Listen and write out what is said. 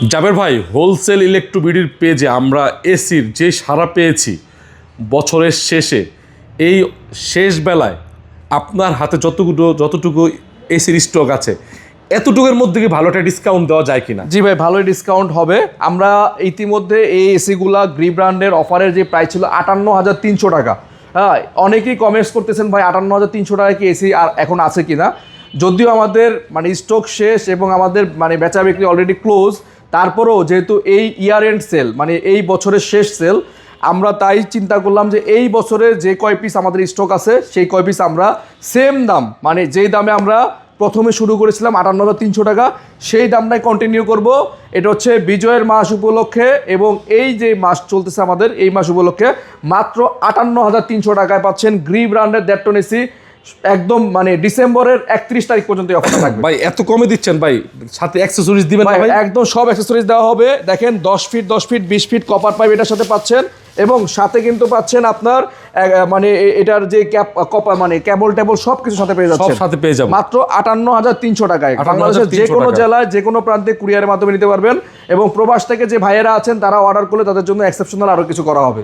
জাবের ভাই, হোলসেল ইলেকট্রোবিডির পেজে আমরা এসির যে সাড়া পেয়েছি বছরের শেষে, এই শেষ বেলায় আপনার হাতে যতটুকু এসির স্টক আছে, এতটুকুর মধ্যে কি ভালো একটা ডিসকাউন্ট দেওয়া যায় কিনা? জি ভাই, ভালোই ডিসকাউন্ট হবে। আমরা ইতিমধ্যে এই এসিগুলা গ্রি ব্র্যান্ডের অফারের যে প্রাইস ছিল 58,300 টাকা। হ্যাঁ, অনেকেই কমেন্টস করতেছেন ভাই 58,300 টাকায় কি এসি আর এখন আছে কিনা। যদিও আমাদের মানে স্টক শেষ এবং আমাদের মানে বেচা বিক্রি অলরেডি ক্লোজ, তারপরেও যেহেতু এই ইয়ার এন্ড সেল মানে এই বছরের শেষ সেল, আমরা তাই চিন্তা করলাম যে এই বছরের যে কয় পিস আমাদের স্টক আছে সেই কয় পিস আমরা সেম দাম মানে যেই দামে আমরা প্রথমে শুরু করেছিলাম 58,300 টাকা, সেই দামটাই কন্টিনিউ করব। এটা হচ্ছে বিজয়ের মাস উপলক্ষে এবং এই যে মাস চলতেছে আমাদের এই মাস উপলক্ষে মাত্র 58,300 টাকায় পাচ্ছেন গ্রি ব্র্যান্ডের 1.5 টন এসি। একদম মানে ডিসেম্বরের 31 তারিখ পর্যন্ত এই অফারটা থাকবে। ভাই এত কমে দিচ্ছেন ভাই, সাথে অ্যাক্সেসরিজ দিবেন না ভাই ভাই? একদম সব অ্যাক্সেসরিজ দেওয়া হবে। দেখেন 10 ফিট 20 ফিট কপার পাইপ এটার সাথে পাচ্ছেন এবং সাথে কিন্তু পাচ্ছেন আপনার মানে এটার যে কপার মানে কেবল টেবল সব কিছু সাথে পেয়ে যাচ্ছেন। সব সাথে পেয়ে যাবেন মাত্র 58,300 টাকায়। 58,300 বাংলাদেশের যে কোনো টাকা। জেলায় যে কোনো প্রান্তে কুরিয়ারের মাধ্যমে নিতে পারবেন এবং প্রবাস থেকে যে ভাইয়েরা আছেন তারা অর্ডার করলে তাদের জন্য এক্সেপশনাল আরো কিছু করা হবে।